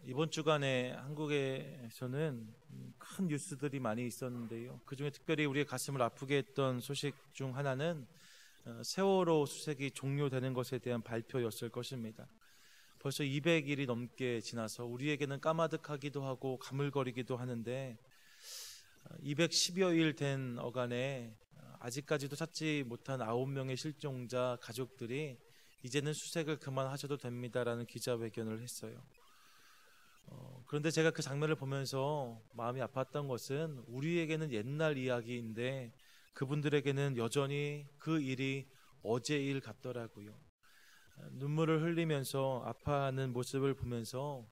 이번 주간에 한국에서는 큰 뉴스들이 많이 있었는데요. 그중에 특별히 우리의 가슴을 아프게 했던 소식 중 하나는 세월호 수색이 종료되는 것에 대한 발표였을 것입니다. 벌써 200일이 넘게 지나서 우리에게는 까마득하기도 하고 가물거리기도 하는데 210여일 된 어간에 아직까지도 찾지 못한 9명의 실종자 가족들이 이제는 수색을 그만하셔도 됩니다라는 기자회견을 했어요. 그런데 제가 그 장면을 보면서 마음이 아팠던 것은 우리에게는 옛날 이야기인데 그분들에게는 여전히 그 일이 어제 일 같더라고요. 눈물을 흘리면서 아파하는 모습을 보면서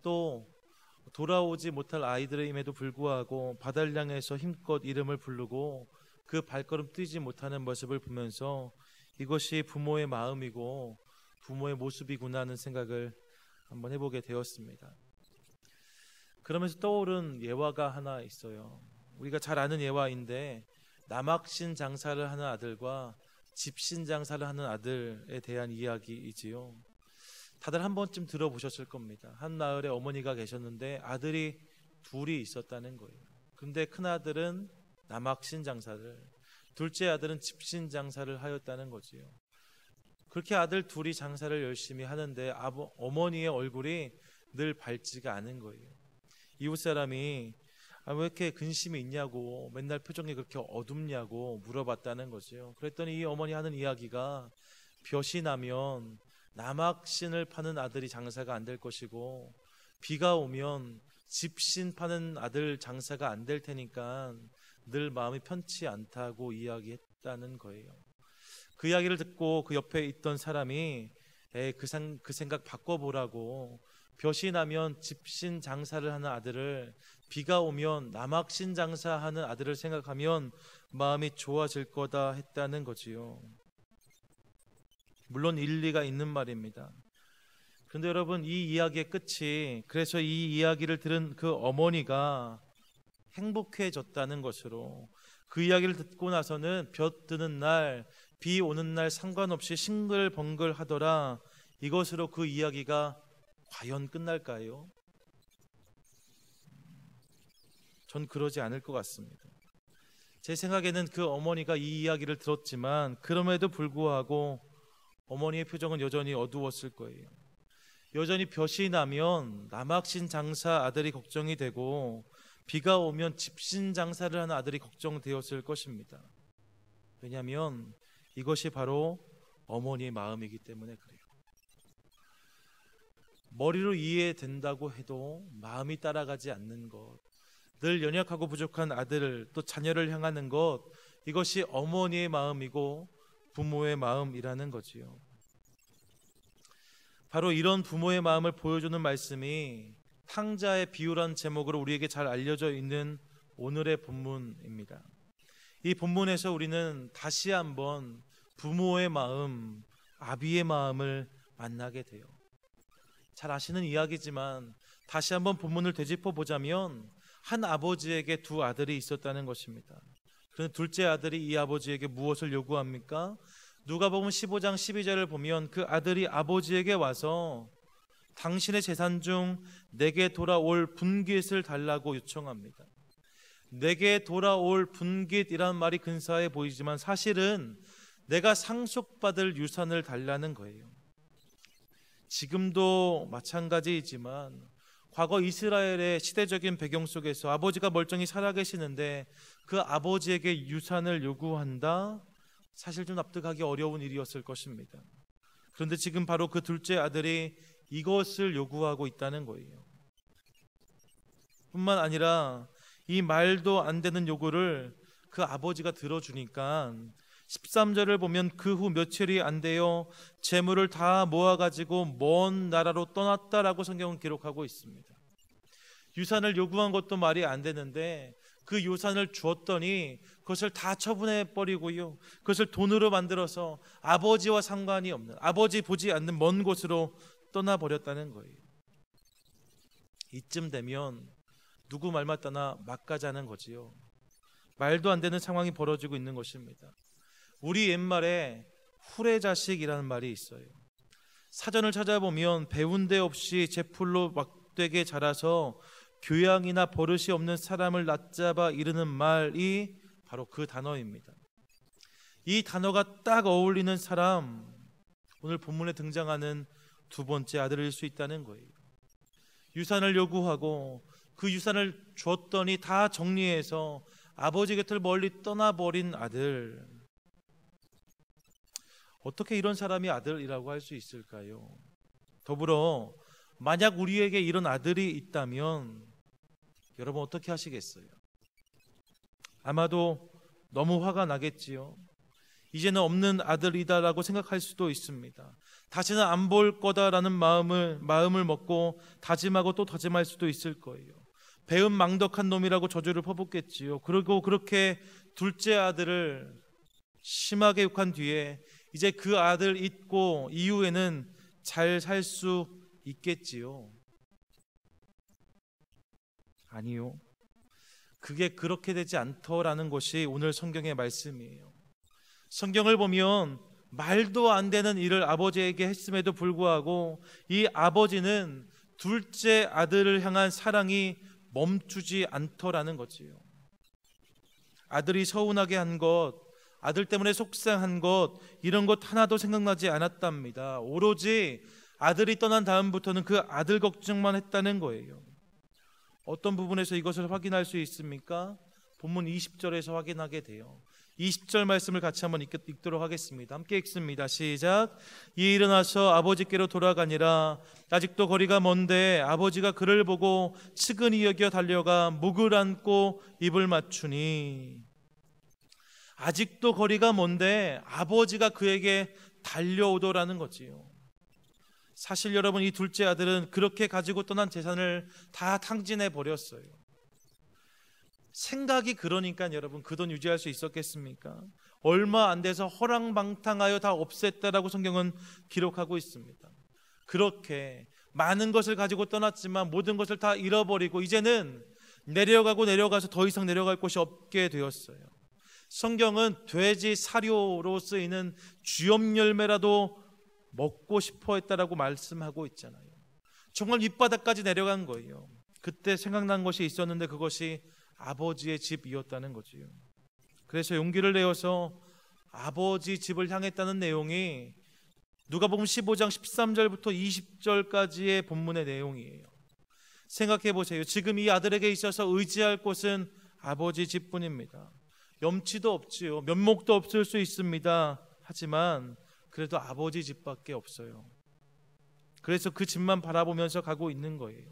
또 돌아오지 못할 아이들임에도 불구하고 바다를 향해서 힘껏 이름을 부르고 그 발걸음 뛰지 못하는 모습을 보면서 이것이 부모의 마음이고 부모의 모습이구나 하는 생각을 한번 해보게 되었습니다. 그러면서 떠오른 예화가 하나 있어요. 우리가 잘 아는 예화인데 남학신 장사를 하는 아들과 집신 장사를 하는 아들에 대한 이야기이지요. 다들 한 번쯤 들어보셨을 겁니다. 한 마을에 어머니가 계셨는데 아들이 둘이 있었다는 거예요. 근데 큰아들은 남학신 장사를, 둘째 아들은 집신 장사를 하였다는 거지요. 그렇게 아들 둘이 장사를 열심히 하는데 어머니의 얼굴이 늘 밝지가 않은 거예요. 이웃 사람이 왜 이렇게 근심이 있냐고, 맨날 표정이 그렇게 어둡냐고 물어봤다는 거죠. 그랬더니 이 어머니 하는 이야기가 볕이 나면 남학신을 파는 아들이 장사가 안 될 것이고 비가 오면 집신 파는 아들 장사가 안 될 테니까 늘 마음이 편치 않다고 이야기했다는 거예요. 그 이야기를 듣고 그 옆에 있던 사람이 그 생각 바꿔보라고, 볕이 나면 집신 장사를 하는 아들을, 비가 오면 남학신 장사하는 아들을 생각하면 마음이 좋아질 거다 했다는 거지요. 물론 일리가 있는 말입니다. 그런데 여러분, 이 이야기의 끝이, 그래서 이 이야기를 들은 그 어머니가 행복해졌다는 것으로, 그 이야기를 듣고 나서는 볕 드는 날, 비 오는 날 상관없이 싱글벙글 하더라, 이것으로 그 이야기가 과연 끝날까요? 전 그러지 않을 것 같습니다. 제 생각에는 그 어머니가 이 이야기를 들었지만 그럼에도 불구하고 어머니의 표정은 여전히 어두웠을 거예요. 여전히 볕이 나면 남학신 장사 아들이 걱정이 되고 비가 오면 집신 장사를 하는 아들이 걱정되었을 것입니다. 왜냐하면 이것이 바로 어머니의 마음이기 때문에 그래요. 머리로 이해된다고 해도 마음이 따라가지 않는 것, 늘 연약하고 부족한 아들을, 또 자녀를 향하는 것, 이것이 어머니의 마음이고 부모의 마음이라는 거지요. 바로 이런 부모의 마음을 보여주는 말씀이 탕자의 비유란 제목으로 우리에게 잘 알려져 있는 오늘의 본문입니다. 이 본문에서 우리는 다시 한번 부모의 마음, 아비의 마음을 만나게 돼요. 잘 아시는 이야기지만 다시 한번 본문을 되짚어 보자면 한 아버지에게 두 아들이 있었다는 것입니다. 그런데 둘째 아들이 이 아버지에게 무엇을 요구합니까? 누가복음 15장 12절을 보면 그 아들이 아버지에게 와서 당신의 재산 중 내게 돌아올 분깃을 달라고 요청합니다. 내게 돌아올 분깃이란 말이 근사해 보이지만 사실은 내가 상속받을 유산을 달라는 거예요. 지금도 마찬가지이지만 과거 이스라엘의 시대적인 배경 속에서 아버지가 멀쩡히 살아계시는데 그 아버지에게 유산을 요구한다? 사실 좀 납득하기 어려운 일이었을 것입니다. 그런데 지금 바로 그 둘째 아들이 이것을 요구하고 있다는 거예요. 뿐만 아니라 이 말도 안 되는 요구를 그 아버지가 들어주니까 13절을 보면 그 후 며칠이 안 되어 재물을 다 모아가지고 먼 나라로 떠났다라고 성경은 기록하고 있습니다. 유산을 요구한 것도 말이 안 되는데 그 유산을 주었더니 그것을 다 처분해 버리고요, 그것을 돈으로 만들어서 아버지와 상관이 없는, 아버지 보지 않는 먼 곳으로 떠나버렸다는 거예요. 이쯤 되면 누구 말 맞다나 막 가자는 거지요. 말도 안 되는 상황이 벌어지고 있는 것입니다. 우리 옛말에 후레자식이라는 말이 있어요. 사전을 찾아보면 배운 데 없이 제풀로 막 헛되게 자라서 교양이나 버릇이 없는 사람을 낮잡아 이르는 말이 바로 그 단어입니다. 이 단어가 딱 어울리는 사람, 오늘 본문에 등장하는 두 번째 아들일 수 있다는 거예요. 유산을 요구하고 그 유산을 줬더니 다 정리해서 아버지 곁을 멀리 떠나버린 아들. 어떻게 이런 사람이 아들이라고 할 수 있을까요? 더불어 만약 우리에게 이런 아들이 있다면 여러분 어떻게 하시겠어요? 아마도 너무 화가 나겠지요. 이제는 없는 아들이다라고 생각할 수도 있습니다. 다시는 안 볼 거다라는 마음을 먹고 다짐하고 또 다짐할 수도 있을 거예요. 배은망덕한 놈이라고 저주를 퍼붓겠지요. 그리고 그렇게 둘째 아들을 심하게 욕한 뒤에 이제 그 아들 잊고 이후에는 잘 살 수 있겠지요. 아니요. 그게 그렇게 되지 않더라는 것이 오늘 성경의 말씀이에요. 성경을 보면 말도 안 되는 일을 아버지에게 했음에도 불구하고 이 아버지는 둘째 아들을 향한 사랑이 멈추지 않더라는 거지요. 아들이 서운하게 한 것, 아들 때문에 속상한 것, 이런 것 하나도 생각나지 않았답니다. 오로지 아들이 떠난 다음부터는 그 아들 걱정만 했다는 거예요. 어떤 부분에서 이것을 확인할 수 있습니까? 본문 20절에서 확인하게 돼요. 20절 말씀을 같이 한번 읽도록 하겠습니다. 함께 읽습니다. 시작. 이에 일어나서 아버지께로 돌아가니라. 아직도 거리가 먼데 아버지가 그를 보고 측은히 여겨 달려가 목을 안고 입을 맞추니. 아직도 거리가 먼데 아버지가 그에게 달려오더라는 거지요. 사실 여러분, 이 둘째 아들은 그렇게 가지고 떠난 재산을 다 탕진해 버렸어요. 생각이 그러니까 여러분, 그 돈 유지할 수 있었겠습니까? 얼마 안 돼서 허랑방탕하여 다 없앴다라고 성경은 기록하고 있습니다. 그렇게 많은 것을 가지고 떠났지만 모든 것을 다 잃어버리고 이제는 내려가서 더 이상 내려갈 곳이 없게 되었어요. 성경은 돼지 사료로 쓰이는 쥐엄 열매라도 먹고 싶어 했다라고 말씀하고 있잖아요. 정말 밑바닥까지 내려간 거예요. 그때 생각난 것이 있었는데 그것이 아버지의 집이었다는 거지요. 그래서 용기를 내어서 아버지 집을 향했다는 내용이 누가복음 15장 13절부터 20절까지의 본문의 내용이에요. 생각해 보세요. 지금 이 아들에게 있어서 의지할 곳은 아버지 집뿐입니다. 염치도 없지요. 면목도 없을 수 있습니다. 하지만 그래도 아버지 집밖에 없어요. 그래서 그 집만 바라보면서 가고 있는 거예요.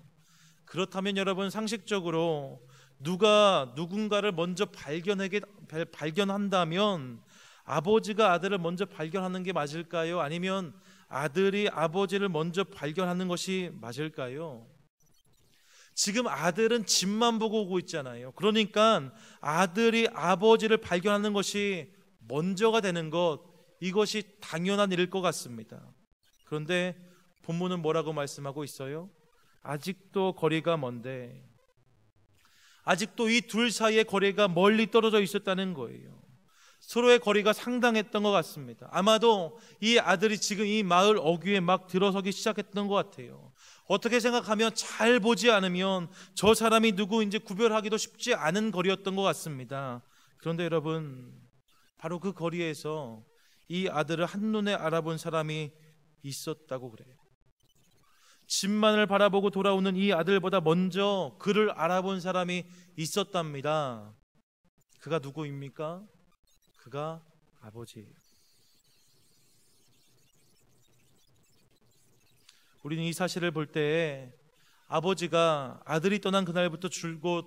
그렇다면 여러분, 상식적으로 누가 누군가를 먼저 발견한다면 아버지가 아들을 먼저 발견하는 게 맞을까요? 아니면 아들이 아버지를 먼저 발견하는 것이 맞을까요? 지금 아들은 집만 보고 오고 있잖아요. 그러니까 아들이 아버지를 발견하는 것이 먼저가 되는 것, 이것이 당연한 일일 것 같습니다. 그런데 본문은 뭐라고 말씀하고 있어요? 아직도 거리가 먼데, 아직도 이 둘 사이의 거리가 멀리 떨어져 있었다는 거예요. 서로의 거리가 상당했던 것 같습니다. 아마도 이 아들이 지금 이 마을 어귀에 막 들어서기 시작했던 것 같아요. 어떻게 생각하면 잘 보지 않으면 저 사람이 누구인지 구별하기도 쉽지 않은 거리였던 것 같습니다. 그런데 여러분, 바로 그 거리에서 이 아들을 한눈에 알아본 사람이 있었다고 그래요. 집만을 바라보고 돌아오는 이 아들보다 먼저 그를 알아본 사람이 있었답니다. 그가 누구입니까? 그가 아버지예요. 우리는 이 사실을 볼 때 아버지가 아들이 떠난 그날부터 줄곧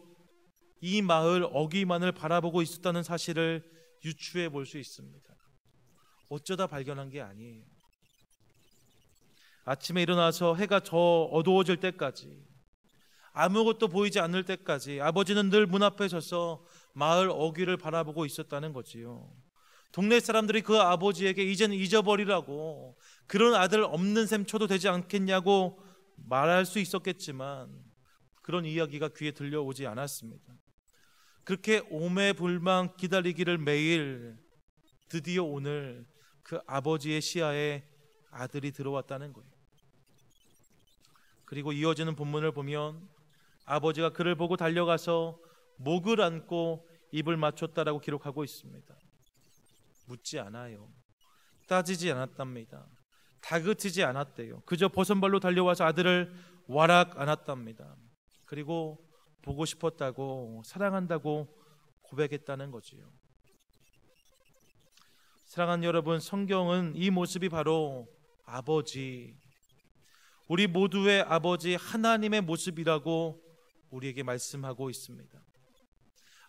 이 마을 어귀만을 바라보고 있었다는 사실을 유추해 볼 수 있습니다. 어쩌다 발견한 게 아니에요. 아침에 일어나서 해가 어두워질 때까지, 아무것도 보이지 않을 때까지 아버지는 늘 문 앞에 서서 마을 어귀를 바라보고 있었다는 거지요. 동네 사람들이 그 아버지에게 이제는 잊어버리라고, 그런 아들 없는 셈 쳐도 되지 않겠냐고 말할 수 있었겠지만 그런 이야기가 귀에 들려오지 않았습니다. 그렇게 오매불망 기다리기를 매일, 드디어 오늘 그 아버지의 시야에 아들이 들어왔다는 거예요. 그리고 이어지는 본문을 보면 아버지가 그를 보고 달려가서 목을 안고 입을 맞췄다라고 기록하고 있습니다. 묻지 않아요. 따지지 않았답니다. 다그치지 않았대요. 그저 버선발로 달려와서 아들을 와락 안았답니다. 그리고 보고 싶었다고, 사랑한다고 고백했다는 거지요. 사랑하는 여러분, 성경은 이 모습이 바로 아버지, 우리 모두의 아버지 하나님의 모습이라고 우리에게 말씀하고 있습니다.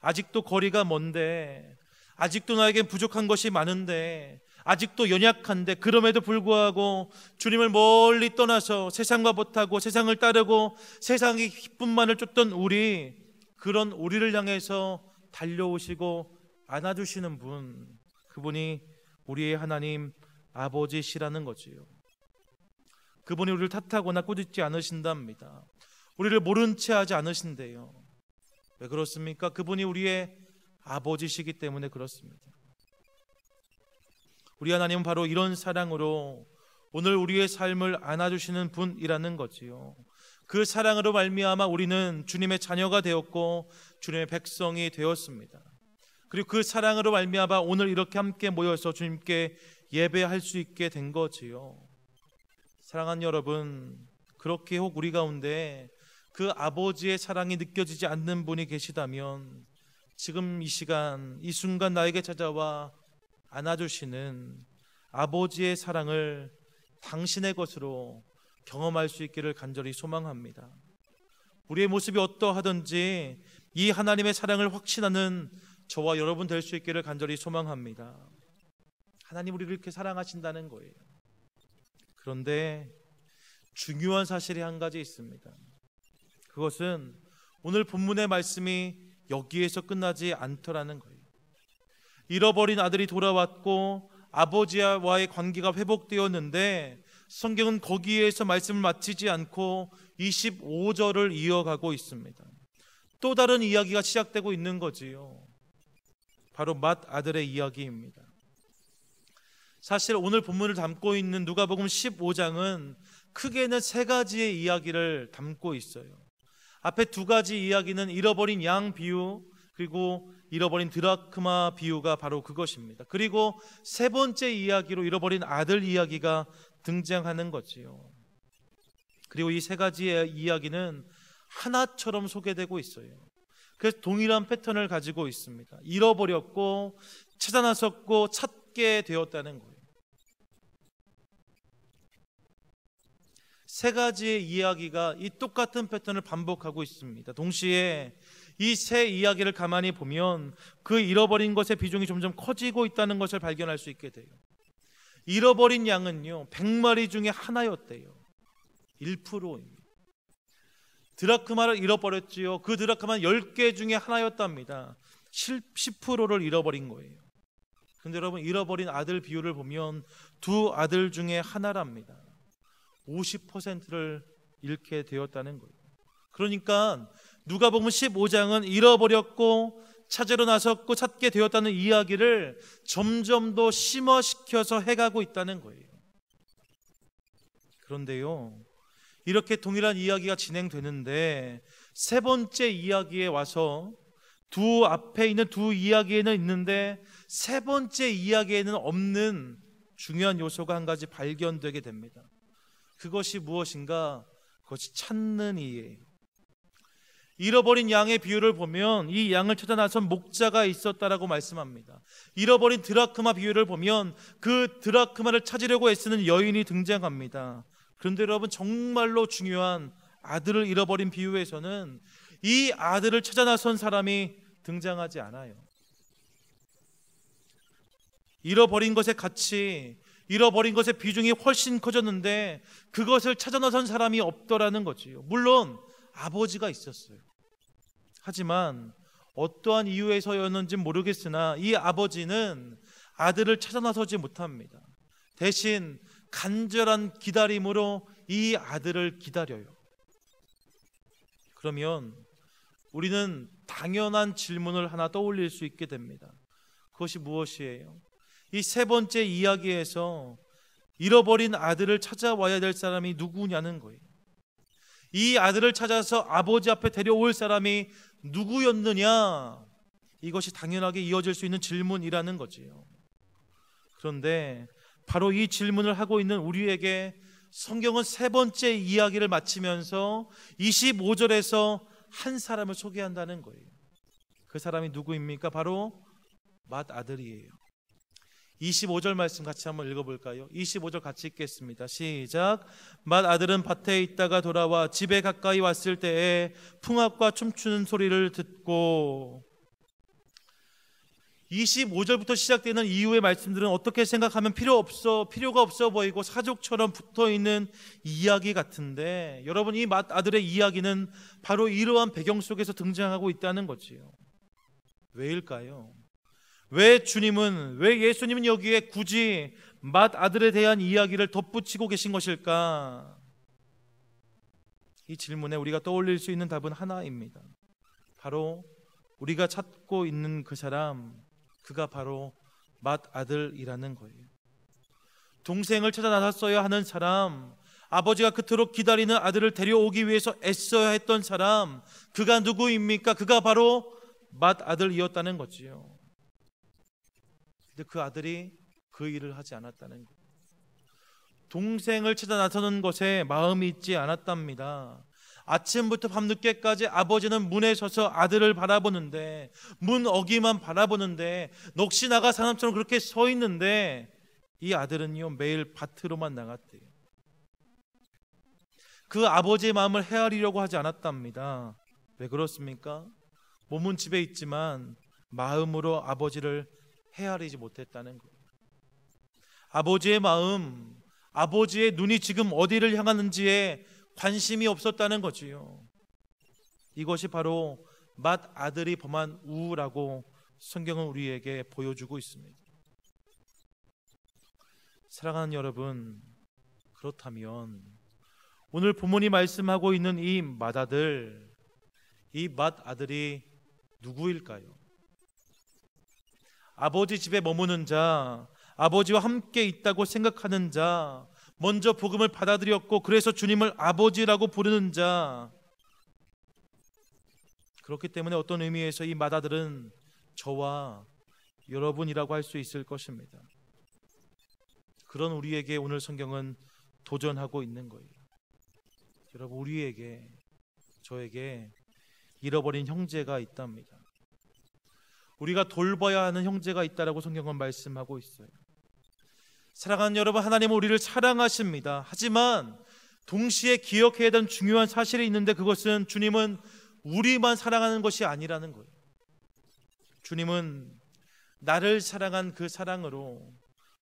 아직도 거리가 먼데, 아직도 나에겐 부족한 것이 많은데, 아직도 연약한데, 그럼에도 불구하고 주님을 멀리 떠나서 세상과 못하고 세상을 따르고 세상의 기쁨만을 쫓던 우리, 그런 우리를 향해서 달려오시고 안아주시는 분, 그분이 우리의 하나님 아버지시라는 거지요. 그분이 우리를 탓하거나 꾸짖지 않으신답니다. 우리를 모른 채 하지 않으신대요. 왜 그렇습니까? 그분이 우리의 아버지시기 때문에 그렇습니다. 우리 하나님은 바로 이런 사랑으로 오늘 우리의 삶을 안아주시는 분이라는 거지요. 그 사랑으로 말미암아 우리는 주님의 자녀가 되었고 주님의 백성이 되었습니다. 그리고 그 사랑으로 말미암아 오늘 이렇게 함께 모여서 주님께 예배할 수 있게 된 거지요. 사랑하는 여러분, 그렇게 혹 우리 가운데 그 아버지의 사랑이 느껴지지 않는 분이 계시다면 지금 이 시간, 이 순간 나에게 찾아와 안아주시는 아버지의 사랑을 당신의 것으로 경험할 수 있기를 간절히 소망합니다. 우리의 모습이 어떠하든지 이 하나님의 사랑을 확신하는 저와 여러분 될 수 있기를 간절히 소망합니다. 하나님 우리를 이렇게 사랑하신다는 거예요. 그런데 중요한 사실이 한 가지 있습니다. 그것은 오늘 본문의 말씀이 여기에서 끝나지 않더라는 거예요. 잃어버린 아들이 돌아왔고 아버지와의 관계가 회복되었는데 성경은 거기에서 말씀을 마치지 않고 25절을 이어가고 있습니다. 또 다른 이야기가 시작되고 있는 거지요. 바로 맏아들의 이야기입니다. 사실 오늘 본문을 담고 있는 누가복음 15장은 크게는 세 가지의 이야기를 담고 있어요. 앞에 두 가지 이야기는 잃어버린 양 비유, 그리고 잃어버린 드라크마 비유가 바로 그것입니다. 그리고 세 번째 이야기로 잃어버린 아들 이야기가 등장하는 거지요. 그리고 이 세 가지의 이야기는 하나처럼 소개되고 있어요. 그래서 동일한 패턴을 가지고 있습니다. 잃어버렸고 찾아 나섰고 찾게 되었다는 거예요. 세 가지의 이야기가 이 똑같은 패턴을 반복하고 있습니다. 동시에 이 세 이야기를 가만히 보면 그 잃어버린 것의 비중이 점점 커지고 있다는 것을 발견할 수 있게 돼요. 잃어버린 양은요 100마리 중에 하나였대요. 1%입니다. 드라크마를 잃어버렸지요. 그 드라크마는 10개 중에 하나였답니다. 10%를 잃어버린 거예요. 그런데 여러분, 잃어버린 아들 비율을 보면 두 아들 중에 하나랍니다. 50%를 잃게 되었다는 거예요. 그러니까 누가복음 15장은 잃어버렸고 찾으러 나섰고 찾게 되었다는 이야기를 점점 더 심화시켜서 해가고 있다는 거예요. 그런데요, 이렇게 동일한 이야기가 진행되는데 세 번째 이야기에 와서 두 앞에 있는 두 이야기에는 있는데 세 번째 이야기에는 없는 중요한 요소가 한 가지 발견되게 됩니다. 그것이 무엇인가? 그것이 찾는 이예요. 잃어버린 양의 비유를 보면 이 양을 찾아 나선 목자가 있었다라고 말씀합니다. 잃어버린 드라크마 비유를 보면 그 드라크마를 찾으려고 애쓰는 여인이 등장합니다. 그런데 여러분, 정말로 중요한 아들을 잃어버린 비유에서는 이 아들을 찾아 나선 사람이 등장하지 않아요. 잃어버린 것의 가치, 잃어버린 것의 비중이 훨씬 커졌는데 그것을 찾아 나선 사람이 없더라는 거지요. 물론 아버지가 있었어요. 하지만 어떠한 이유에서였는지 모르겠으나 이 아버지는 아들을 찾아 나서지 못합니다. 대신 간절한 기다림으로 이 아들을 기다려요. 그러면 우리는 당연한 질문을 하나 떠올릴 수 있게 됩니다. 그것이 무엇이에요? 이 세 번째 이야기에서 잃어버린 아들을 찾아와야 될 사람이 누구냐는 거예요. 이 아들을 찾아서 아버지 앞에 데려올 사람이 누구였느냐? 이것이 당연하게 이어질 수 있는 질문이라는 거지요. 그런데 바로 이 질문을 하고 있는 우리에게 성경은 세 번째 이야기를 마치면서 25절에서 한 사람을 소개한다는 거예요. 그 사람이 누구입니까? 바로 맏아들이에요. 25절 말씀 같이 한번 읽어볼까요? 25절 같이 읽겠습니다. 시작. 맏아들은 밭에 있다가 돌아와 집에 가까이 왔을 때에 풍악과 춤추는 소리를 듣고, 25절부터 시작되는 이후의 말씀들은 어떻게 생각하면 필요가 없어 보이고 사족처럼 붙어있는 이야기 같은데, 여러분, 이 맏아들의 이야기는 바로 이러한 배경 속에서 등장하고 있다는 거지요. 왜일까요? 왜 예수님은 여기에 굳이 맏아들에 대한 이야기를 덧붙이고 계신 것일까? 이 질문에 우리가 떠올릴 수 있는 답은 하나입니다. 바로 우리가 찾고 있는 그 사람, 그가 바로 맏아들이라는 거예요. 동생을 찾아 나섰어야 하는 사람, 아버지가 그토록 기다리는 아들을 데려오기 위해서 애써야 했던 사람, 그가 누구입니까? 그가 바로 맏아들이었다는 거지요. 근데 그 아들이 그 일을 하지 않았다는 거예요. 동생을 찾아 나서는 것에 마음이 있지 않았답니다. 아침부터 밤늦게까지 아버지는 문에 서서 아들을 바라보는데, 문 어기만 바라보는데, 넋이 나간 사람처럼 그렇게 서 있는데, 이 아들은요 매일 밭으로만 나갔대요. 그 아버지의 마음을 헤아리려고 하지 않았답니다. 왜 그렇습니까? 몸은 집에 있지만 마음으로 아버지를 헤아리지 못했다는 거예요. 아버지의 마음, 아버지의 눈이 지금 어디를 향하는지에 관심이 없었다는 거지요. 이것이 바로 맏아들이 범한 우라고 성경은 우리에게 보여주고 있습니다. 사랑하는 여러분, 그렇다면 오늘 본문이 말씀하고 있는 이 맏아들이 누구일까요? 아버지 집에 머무는 자, 아버지와 함께 있다고 생각하는 자, 먼저 복음을 받아들였고 그래서 주님을 아버지라고 부르는 자. 그렇기 때문에 어떤 의미에서 이 맏아들은 저와 여러분이라고 할 수 있을 것입니다. 그런 우리에게 오늘 성경은 도전하고 있는 거예요. 여러분, 우리에게, 저에게 잃어버린 형제가 있답니다. 우리가 돌봐야 하는 형제가 있다라고 성경은 말씀하고 있어요. 사랑하는 여러분, 하나님은 우리를 사랑하십니다. 하지만 동시에 기억해야 되는 중요한 사실이 있는데, 그것은 주님은 우리만 사랑하는 것이 아니라는 거예요. 주님은 나를 사랑한 그 사랑으로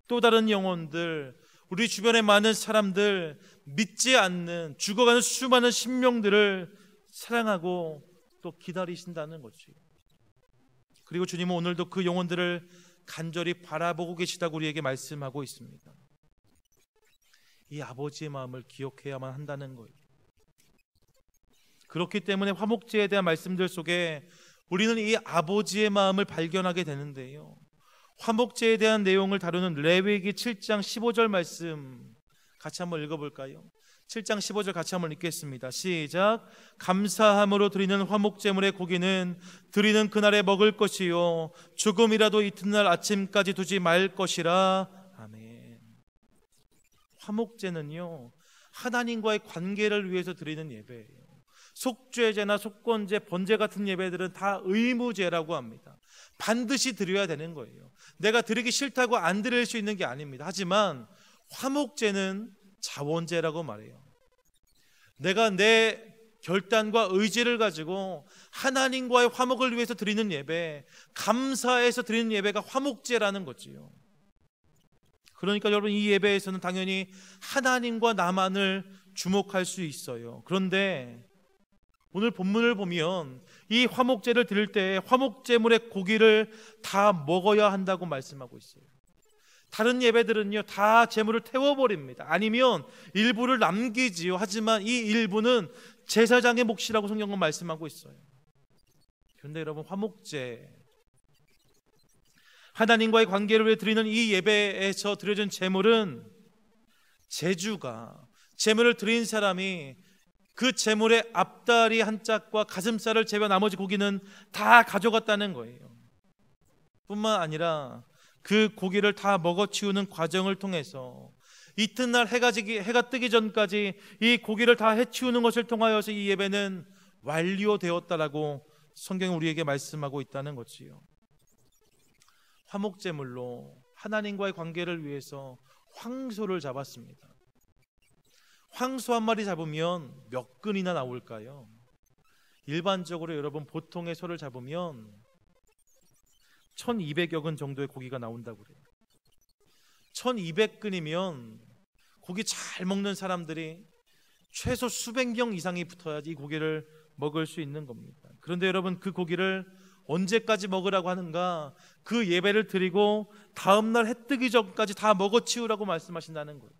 또 다른 영혼들, 우리 주변의 많은 사람들, 믿지 않는 죽어가는 수많은 심령들을 사랑하고 또 기다리신다는 거지. 그리고 주님은 오늘도 그 영혼들을 간절히 바라보고 계시다고 우리에게 말씀하고 있습니다. 이 아버지의 마음을 기억해야만 한다는 거예요. 그렇기 때문에 화목제에 대한 말씀들 속에 우리는 이 아버지의 마음을 발견하게 되는데요, 화목제에 대한 내용을 다루는 레위기 7장 15절 말씀 같이 한번 읽어볼까요? 7장 15절 같이 한번 읽겠습니다. 시작. 감사함으로 드리는 화목제물의 고기는 드리는 그날에 먹을 것이요 조금이라도 이튿날 아침까지 두지 말 것이라. 아멘. 화목제는요 하나님과의 관계를 위해서 드리는 예배예요. 속죄제나 속건제, 번제 같은 예배들은 다 의무제라고 합니다. 반드시 드려야 되는 거예요. 내가 드리기 싫다고 안 드릴 수 있는 게 아닙니다. 하지만 화목제는 자원제라고 말해요. 내가 내 결단과 의지를 가지고 하나님과의 화목을 위해서 드리는 예배, 감사해서 드리는 예배가 화목제라는 거지요. 그러니까 여러분, 이 예배에서는 당연히 하나님과 나만을 주목할 수 있어요. 그런데 오늘 본문을 보면 이 화목제를 드릴 때 화목제물의 고기를 다 먹어야 한다고 말씀하고 있어요. 다른 예배들은요 다 제물을 태워버립니다. 아니면 일부를 남기지요. 하지만 이 일부는 제사장의 몫이라고 성경은 말씀하고 있어요. 그런데 여러분, 화목제, 하나님과의 관계를 위해 드리는 이 예배에서 드려진 제물은 제물을 드린 사람이 그 제물의 앞다리 한 짝과 가슴살을 제외한 나머지 고기는 다 가져갔다는 거예요. 뿐만 아니라 그 고기를 다 먹어치우는 과정을 통해서 이튿날 해가 뜨기 전까지 이 고기를 다 해치우는 것을 통하여서 이 예배는 완료되었다라고 성경이 우리에게 말씀하고 있다는 거지요. 화목제물로 하나님과의 관계를 위해서 황소를 잡았습니다. 황소 한 마리 잡으면 몇 근이나 나올까요? 일반적으로 여러분 보통의 소를 잡으면 1200여 근 정도의 고기가 나온다고 그래요. 1200근이면 고기 잘 먹는 사람들이 최소 수백 경 이상이 붙어야지 이 고기를 먹을 수 있는 겁니다. 그런데 여러분, 그 고기를 언제까지 먹으라고 하는가? 그 예배를 드리고 다음날 해 뜨기 전까지 다 먹어치우라고 말씀하신다는 거예요.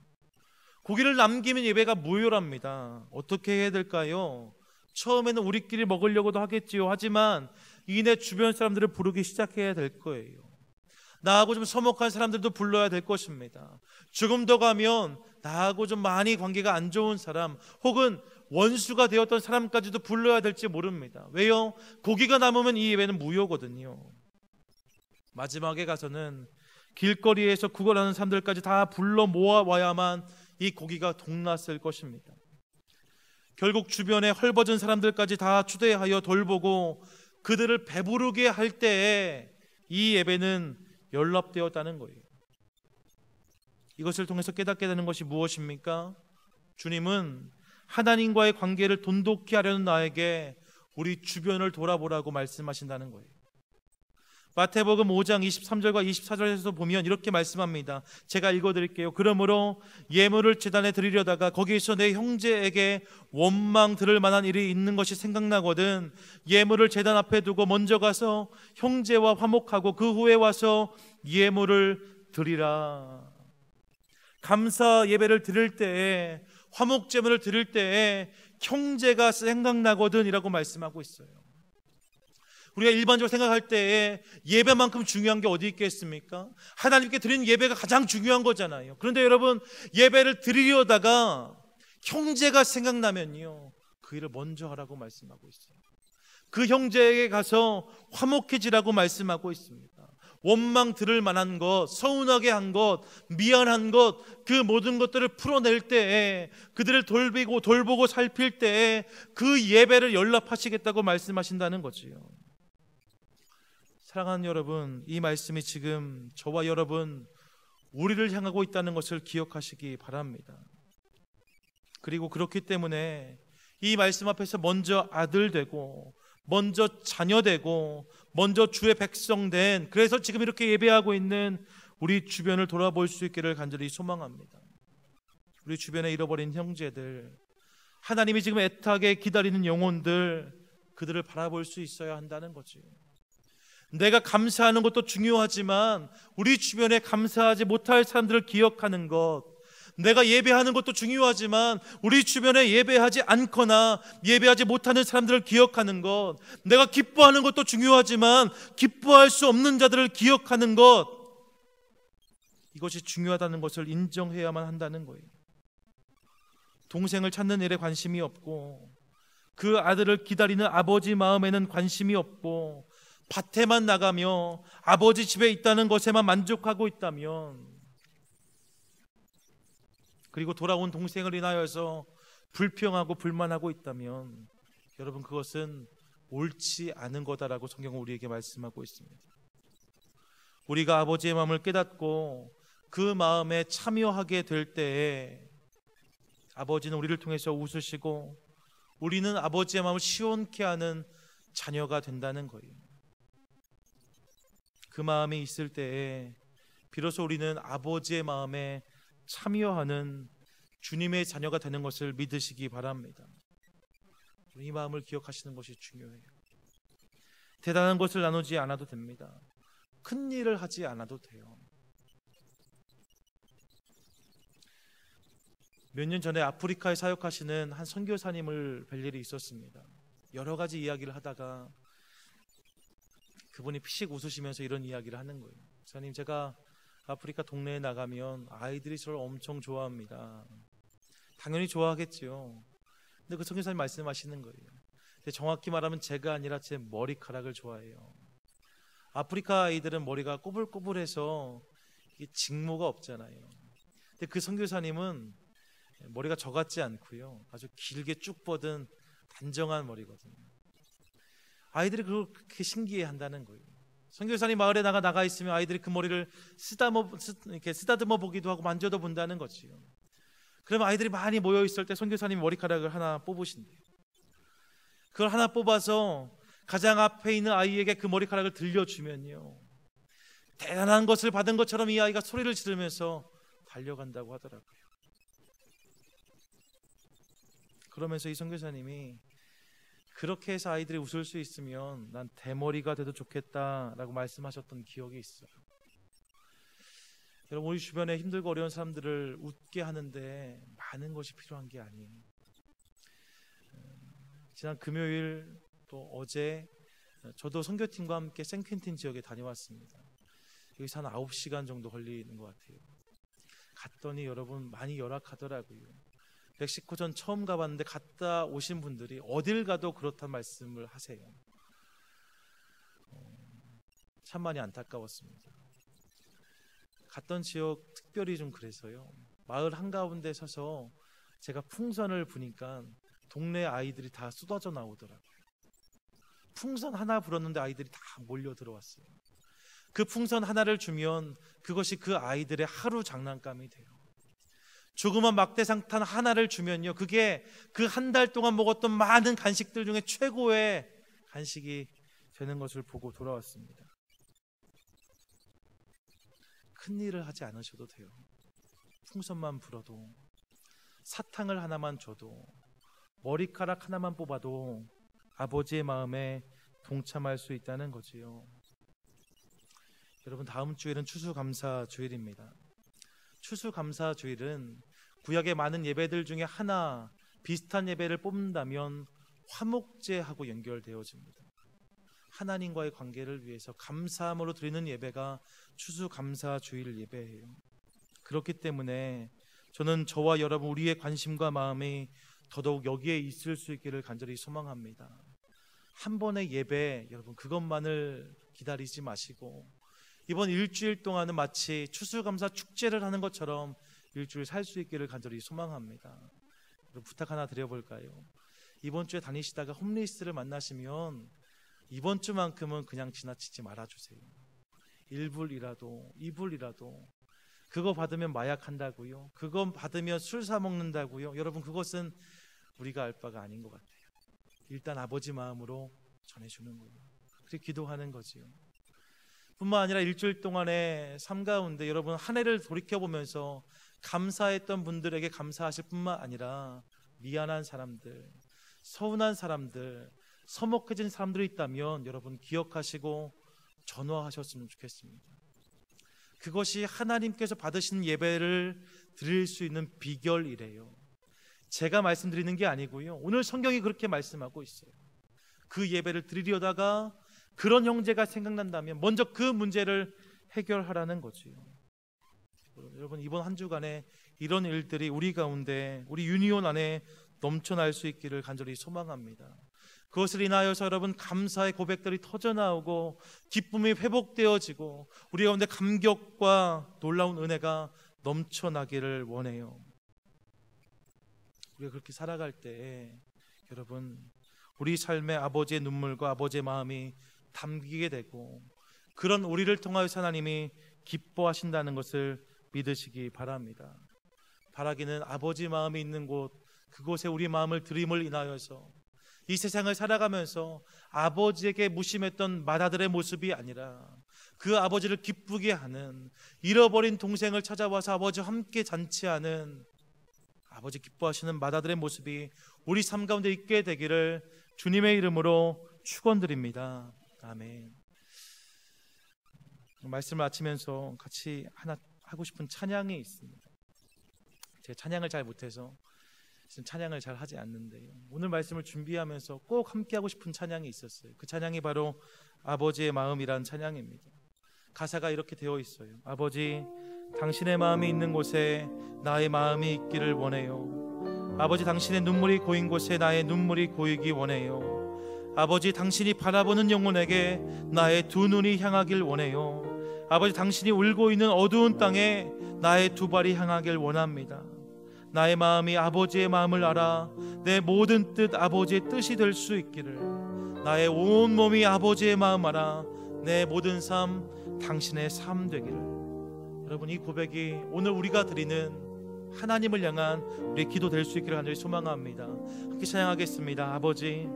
고기를 남기면 예배가 무효랍니다. 어떻게 해야 될까요? 처음에는 우리끼리 먹으려고도 하겠지요. 하지만 이내 주변 사람들을 부르기 시작해야 될 거예요. 나하고 좀 서먹한 사람들도 불러야 될 것입니다. 조금 더 가면 나하고 좀 많이 관계가 안 좋은 사람, 혹은 원수가 되었던 사람까지도 불러야 될지 모릅니다. 왜요? 고기가 남으면 이 예배는 무효거든요. 마지막에 가서는 길거리에서 구걸하는 사람들까지 다 불러 모아와야만 이 고기가 동났을 것입니다. 결국 주변에 헐벗은 사람들까지 다 초대하여 돌보고 그들을 배부르게 할 때에 이 예배는 연락되었다는 거예요. 이것을 통해서 깨닫게 되는 것이 무엇입니까? 주님은 하나님과의 관계를 돈독히 하려는 나에게 우리 주변을 돌아보라고 말씀하신다는 거예요. 마태복음 5장 23절과 24절에서 보면 이렇게 말씀합니다. 제가 읽어드릴게요. 그러므로 예물을 제단에 드리려다가 거기에서 내 형제에게 원망 들을 만한 일이 있는 것이 생각나거든 예물을 제단 앞에 두고 먼저 가서 형제와 화목하고 그 후에 와서 예물을 드리라. 감사 예배를 드릴 때에, 화목제물을 드릴 때에 형제가 생각나거든 이라고 말씀하고 있어요. 우리가 일반적으로 생각할 때에 예배만큼 중요한 게 어디 있겠습니까? 하나님께 드리는 예배가 가장 중요한 거잖아요. 그런데 여러분, 예배를 드리려다가 형제가 생각나면요, 그 일을 먼저 하라고 말씀하고 있어요. 그 형제에게 가서 화목해지라고 말씀하고 있습니다. 원망 들을 만한 것, 서운하게 한 것, 미안한 것, 그 모든 것들을 풀어낼 때에, 그들을 돌보고 살필 때에 그 예배를 연락하시겠다고 말씀하신다는 거지요. 사랑하는 여러분, 이 말씀이 지금 저와 여러분, 우리를 향하고 있다는 것을 기억하시기 바랍니다. 그리고 그렇기 때문에 이 말씀 앞에서 먼저 아들 되고, 먼저 자녀 되고, 먼저 주의 백성 된, 그래서 지금 이렇게 예배하고 있는 우리 주변을 돌아볼 수 있기를 간절히 소망합니다. 우리 주변에 잃어버린 형제들, 하나님이 지금 애타게 기다리는 영혼들, 그들을 바라볼 수 있어야 한다는 거지. 내가 감사하는 것도 중요하지만 우리 주변에 감사하지 못할 사람들을 기억하는 것, 내가 예배하는 것도 중요하지만 우리 주변에 예배하지 않거나 예배하지 못하는 사람들을 기억하는 것, 내가 기뻐하는 것도 중요하지만 기뻐할 수 없는 자들을 기억하는 것, 이것이 중요하다는 것을 인정해야만 한다는 거예요. 동생을 찾는 일에 관심이 없고 그 아들을 기다리는 아버지 마음에는 관심이 없고 밭에만 나가며 아버지 집에 있다는 것에만 만족하고 있다면, 그리고 돌아온 동생을 인하여서 불평하고 불만하고 있다면, 여러분, 그것은 옳지 않은 거다라고 성경은 우리에게 말씀하고 있습니다. 우리가 아버지의 마음을 깨닫고 그 마음에 참여하게 될 때에 아버지는 우리를 통해서 웃으시고 우리는 아버지의 마음을 시원케 하는 자녀가 된다는 거예요. 그 마음이 있을 때에 비로소 우리는 아버지의 마음에 참여하는 주님의 자녀가 되는 것을 믿으시기 바랍니다. 이 마음을 기억하시는 것이 중요해요. 대단한 것을 나누지 않아도 됩니다. 큰 일을 하지 않아도 돼요. 몇 년 전에 아프리카에 사역하시는 한 선교사님을 뵐 일이 있었습니다. 여러 가지 이야기를 하다가 그분이 피식 웃으시면서 이런 이야기를 하는 거예요. 목사님, 제가 아프리카 동네에 나가면 아이들이 저를 엄청 좋아합니다. 당연히 좋아하겠지요. 근데 그 선교사님 말씀하시는 거예요. 정확히 말하면 제가 아니라 제 머리카락을 좋아해요. 아프리카 아이들은 머리가 꼬불꼬불해서 직모가 없잖아요. 근데 그 선교사님은 머리가 저 같지 않고요, 아주 길게 쭉 뻗은 단정한 머리거든요. 아이들이 그렇게 신기해 한다는 거예요. 선교사님 마을에 나가 있으면 아이들이 그 머리를 이렇게 쓰다듬어 보기도 하고 만져도 본다는 거지요. 그러면 아이들이 많이 모여 있을 때 선교사님이 머리카락을 하나 뽑으신대요. 그걸 하나 뽑아서 가장 앞에 있는 아이에게 그 머리카락을 들려주면요, 대단한 것을 받은 것처럼 이 아이가 소리를 지르면서 달려간다고 하더라고요. 그러면서 이 선교사님이 그렇게 해서 아이들이 웃을 수 있으면 난 대머리가 돼도 좋겠다라고 말씀하셨던 기억이 있어요. 여러분, 우리 주변에 힘들고 어려운 사람들을 웃게 하는데 많은 것이 필요한 게 아니에요. 지난 금요일 또 어제 저도 선교팀과 함께 생퀸틴 지역에 다녀왔습니다. 여기서 한 9시간 정도 걸리는 것 같아요. 갔더니 여러분 많이 열악하더라고요. 멕시코전 처음 가봤는데 갔다 오신 분들이 어딜 가도 그렇단 말씀을 하세요. 참 많이 안타까웠습니다. 갔던 지역 특별히 좀 그래서요, 마을 한가운데 서서 제가 풍선을 부니까 동네 아이들이 다 쏟아져 나오더라고요. 풍선 하나 불었는데 아이들이 다 몰려 들어왔어요. 그 풍선 하나를 주면 그것이 그 아이들의 하루 장난감이 돼요. 조그만 막대상탄 하나를 주면요, 그게 그 한 달 동안 먹었던 많은 간식들 중에 최고의 간식이 되는 것을 보고 돌아왔습니다. 큰일을 하지 않으셔도 돼요. 풍선만 불어도, 사탕을 하나만 줘도, 머리카락 하나만 뽑아도 아버지의 마음에 동참할 수 있다는 거지요. 여러분, 다음 주일은 추수감사주일입니다. 추수감사주일은 구약의 많은 예배들 중에 하나, 비슷한 예배를 뽑는다면 화목제하고 연결되어집니다. 하나님과의 관계를 위해서 감사함으로 드리는 예배가 추수감사주일 예배예요. 그렇기 때문에 저는 저와 여러분, 우리의 관심과 마음이 더더욱 여기에 있을 수 있기를 간절히 소망합니다. 한 번의 예배, 여러분 그것만을 기다리지 마시고 이번 일주일 동안은 마치 추수감사 축제를 하는 것처럼 일주일 살 수 있기를 간절히 소망합니다. 부탁 하나 드려볼까요? 이번 주에 다니시다가 홈리스를 만나시면 이번 주만큼은 그냥 지나치지 말아주세요. 1불이라도 2불이라도 그거 받으면 마약한다고요? 그거 받으면 술 사 먹는다고요? 여러분, 그것은 우리가 알 바가 아닌 것 같아요. 일단 아버지 마음으로 전해주는 거예요. 그렇게 기도하는 거지요. 뿐만 아니라 일주일 동안의 삶 가운데 여러분 한 해를 돌이켜보면서 감사했던 분들에게 감사하실 뿐만 아니라 미안한 사람들, 서운한 사람들, 서먹해진 사람들이 있다면 여러분 기억하시고 전화하셨으면 좋겠습니다. 그것이 하나님께서 받으신 예배를 드릴 수 있는 비결이래요. 제가 말씀드리는 게 아니고요, 오늘 성경이 그렇게 말씀하고 있어요. 그 예배를 드리려다가 그런 형제가 생각난다면 먼저 그 문제를 해결하라는 거지요. 여러분, 이번 한 주간에 이런 일들이 우리 가운데, 우리 유니온 안에 넘쳐날 수 있기를 간절히 소망합니다. 그것을 인하여서 여러분 감사의 고백들이 터져나오고 기쁨이 회복되어지고 우리 가운데 감격과 놀라운 은혜가 넘쳐나기를 원해요. 우리가 그렇게 살아갈 때 여러분 우리 삶에 아버지의 눈물과 아버지의 마음이 담기게 되고 그런 우리를 통하여서 하나님이 기뻐하신다는 것을 믿으시기 바랍니다. 바라기는 아버지 마음이 있는 곳, 그곳에 우리 마음을 드림을 인하여서 이 세상을 살아가면서 아버지에게 무심했던 맏아들의 모습이 아니라 그 아버지를 기쁘게 하는, 잃어버린 동생을 찾아와서 아버지와 함께 잔치하는 아버지 기뻐하시는 맏아들의 모습이 우리 삶 가운데 있게 되기를 주님의 이름으로 축원드립니다. 아멘. 말씀을 마치면서 같이 하나 하고 싶은 찬양이 있습니다. 제가 찬양을 잘 못해서 찬양을 잘 하지 않는데요, 오늘 말씀을 준비하면서 꼭 함께 하고 싶은 찬양이 있었어요. 그 찬양이 바로 아버지의 마음이란 찬양입니다. 가사가 이렇게 되어 있어요. 아버지, 당신의 마음이 있는 곳에 나의 마음이 있기를 원해요. 아버지, 당신의 눈물이 고인 곳에 나의 눈물이 고이기 원해요. 아버지, 당신이 바라보는 영혼에게 나의 두 눈이 향하길 원해요. 아버지, 당신이 울고 있는 어두운 땅에 나의 두 발이 향하길 원합니다. 나의 마음이 아버지의 마음을 알아 내 모든 뜻 아버지의 뜻이 될 수 있기를, 나의 온 몸이 아버지의 마음 알아 내 모든 삶 당신의 삶 되기를. 여러분, 이 고백이 오늘 우리가 드리는 하나님을 향한 우리의 기도 될 수 있기를 간절히 소망합니다. 함께 찬양하겠습니다. 아버지,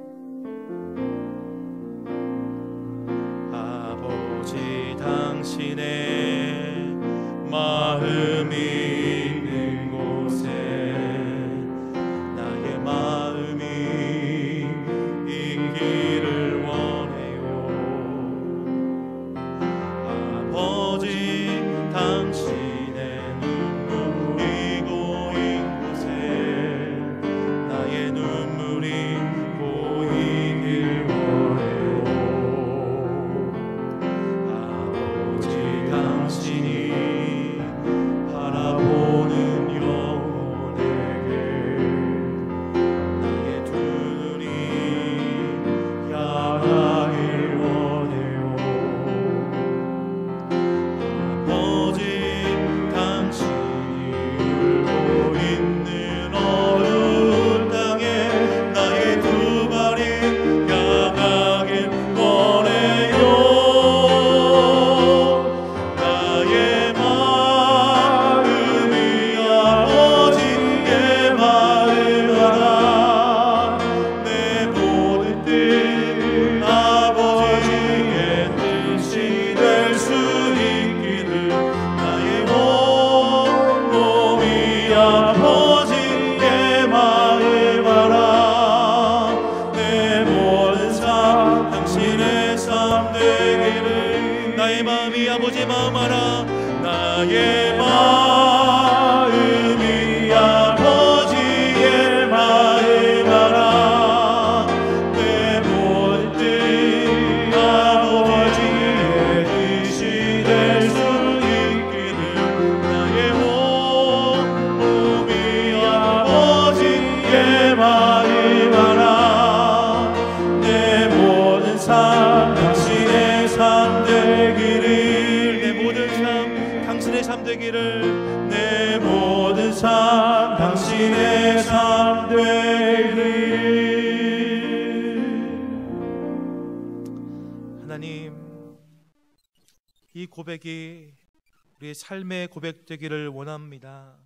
아버지, 당신의 마음이 있는 곳에 나의 마음이 있기를 원해요. 아버지, 당신의 눈물이 고인 곳에 나의 눈물이 고이길 원해요. 아버지, 당신이 바라보는 영혼에게 나의 두 눈이 향하길 원해요. 아버지, 당신이 울고 있는 어두운 땅에 나의 두 발이 향하길 원해요. 나의 마음이 아버지의 마음을 알아 내 모든 뜻 아버지의 뜻이 될 수 있기를, 나의 온 몸이 아버지의 마음을 알아 내 모든 삶 당신의 삶 되기를. 나의 마음이 아버지의 마음 알아, 나의 마음이 아버지의 마음 알아 내 모든 뜻 아버지의 뜻이 될 수 있기를, 나의 온 몸이 아버지의 마음 알아 내 모든 삶 당신의 삶 되기를. 내 모든 삶 당신의 삶 되기를. 내 모든 삶 당신의 삶 되기를. 하나님, 이 고백이 우리의 삶의 고백 되기를 원합니다.